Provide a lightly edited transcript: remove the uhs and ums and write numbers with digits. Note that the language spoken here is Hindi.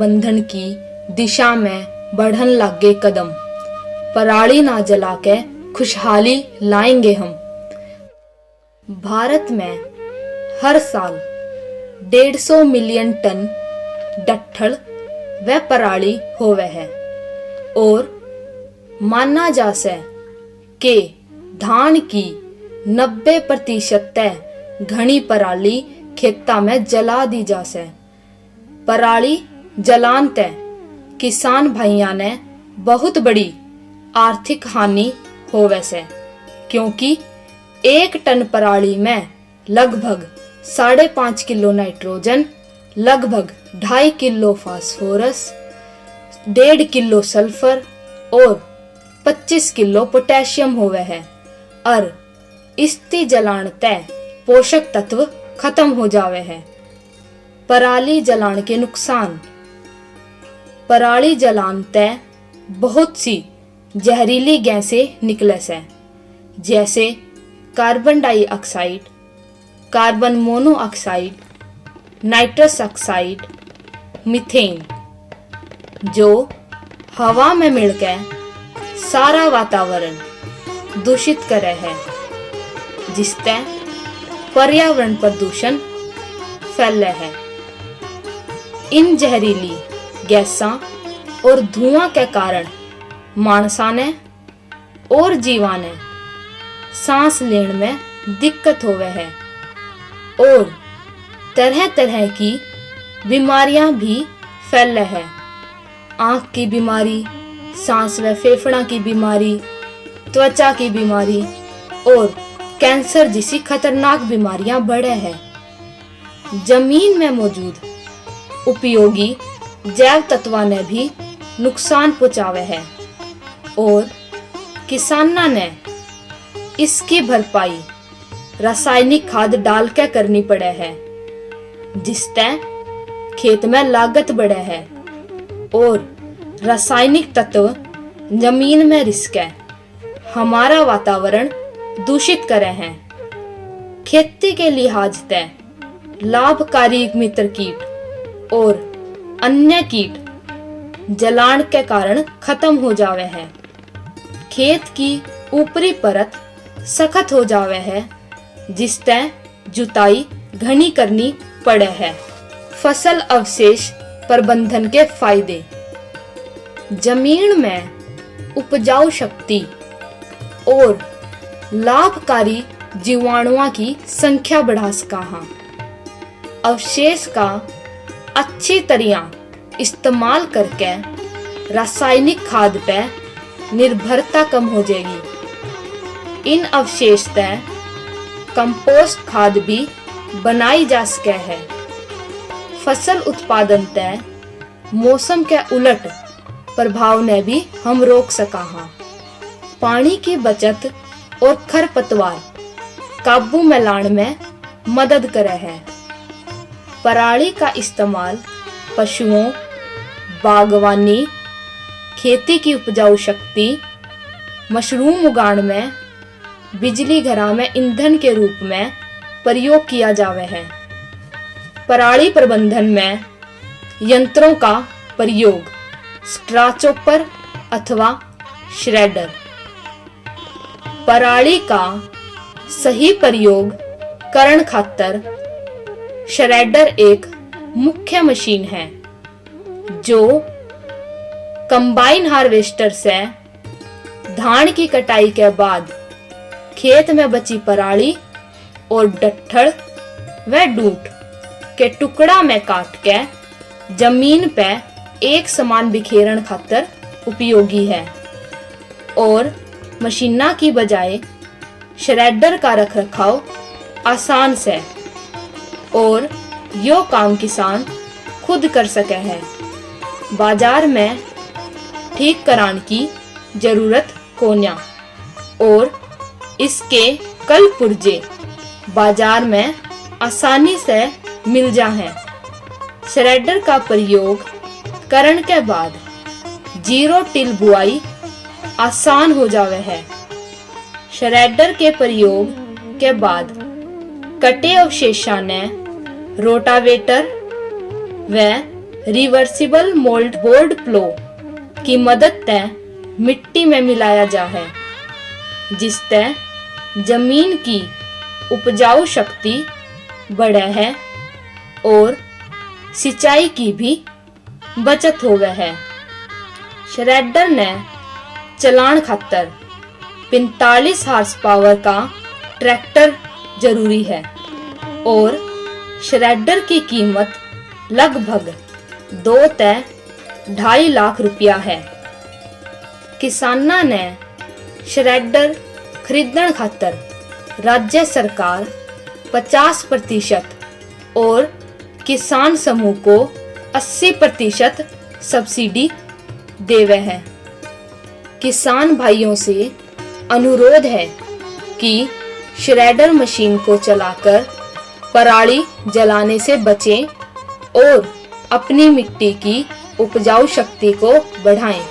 प्रबंधन की दिशा में बढ़न लागे कदम। पराली ना जला के खुशहाली लाएंगे हम। भारत में हर साल 150 मिलियन टन डट्ठल व पराली होवे है और माना जा से कि धान की 90% तय घनी पराली खेता में जला दी जा से। पराली जलान तय किसान भाइयों ने बहुत बड़ी आर्थिक हानि होवे से, क्योंकि 1 टन पराली में लगभग 5.5 किलो नाइट्रोजन, लगभग 2.5 किलो फास्फोरस, 1.5 किलो सल्फर और 25 किलो पोटेशियम होवे है और इसती जलान तय पोषक तत्व खत्म हो जावे है। पराली जलान के नुकसान। पराली जलान तय बहुत सी जहरीली गैसें निकले से, जैसे carbon dioxide, carbon monoxide, nitrous oxide, methane, जो हवा में मिलकर सारा वातावरण दूषित करे है, जिससे पर्यावरण प्रदूषण फैले है। इन जहरीली गैसां और धुआं के कारण मानसा ने और जीवा ने सांस लेने में दिक्कत होवे है और तरह तरह की बीमारियां भी फैले है। आँख की बीमारी, सांस व फेफड़ा की बीमारी, त्वचा की बीमारी और कैंसर जैसी खतरनाक बीमारियां बढ़े हैं। जमीन में मौजूद उपयोगी जैव तत्वों ने भी नुकसान पहुंचावे है और किसाना ने इसकी भरपाई रासायनिक खाद डाल के करनी पड़े है, जिससे खेत में लागत बढ़े है और रासायनिक तत्व जमीन में रिसके हमारा वातावरण दूषित करे हैं। खेती के लिहाज से लाभकारी मित्र कीट और अन्य कीट जलान के कारण खत्म हो जावे है। खेत की ऊपरी परत सख्त हो जावे है, जिससे जुताई घनी करनी पड़े है। फसल अवशेष प्रबंधन के फायदे। जमीन में उपजाऊ शक्ति और लाभकारी जीवाणुओं की संख्या बढ़ा सका है। अवशेष का अच्छी तरह इस्तेमाल करके रासायनिक खाद पे निर्भरता कम हो जाएगी। इन अवशेष से कंपोस्ट खाद भी बनाई जा सके है। फसल उत्पादन तय मौसम के उलट प्रभाव ने भी हम रोक सका हा। पानी की बचत और खरपतवार काबू में लाने में मदद करे है। पराली का इस्तेमाल पशुओं, बागवानी, खेती की उपजाऊ शक्ति, मशरूम उगाने में, बिजली घरों में ईंधन के रूप में प्रयोग किया जावे है। पराली प्रबंधन में यंत्रों का प्रयोग स्ट्रा चॉपर अथवा श्रेडर। पराली का सही प्रयोग करण खातर श्रेडर एक मुख्य मशीन है, जो कंबाइन हार्वेस्टर से धान की कटाई के बाद खेत में बची पराली और डट्ठल व डूट के टुकड़ा में काट के जमीन पे एक समान बिखेरन खातर उपयोगी है और मशीना की बजाय श्रेडर का रखरखाव आसान से और यो काम किसान खुद कर सके है। बाजार में ठीक कराने की जरूरत कोन्या और इसके कल पुर्जे बाजार में आसानी से मिल जाए। श्रेडर का प्रयोग करने के बाद जीरो टिल बुआई आसान हो जावे है। श्रेडर के प्रयोग के बाद कटे अवशेषों ने रोटावेटर व रिवर्सिबल मोल्ड बोर्ड प्लो की मदद ते मिट्टी में मिलाया जा है, जिससे जमीन की उपजाऊ शक्ति बढ़े है और सिंचाई की भी बचत हो गई है। श्रेडर ने चलान खातर 45 हार्स पावर का ट्रैक्टर जरूरी है और श्रेडर की कीमत लगभग 2 से 2.5 लाख रुपया है। किसाना ने श्रेडर खरीदने खातर राज्य सरकार 50% और किसान समूह को 80% सब्सिडी देवे है। किसान भाइयों से अनुरोध है कि श्रेडर मशीन को चलाकर पराली जलाने से बचें और अपनी मिट्टी की उपजाऊ शक्ति को बढ़ाएं।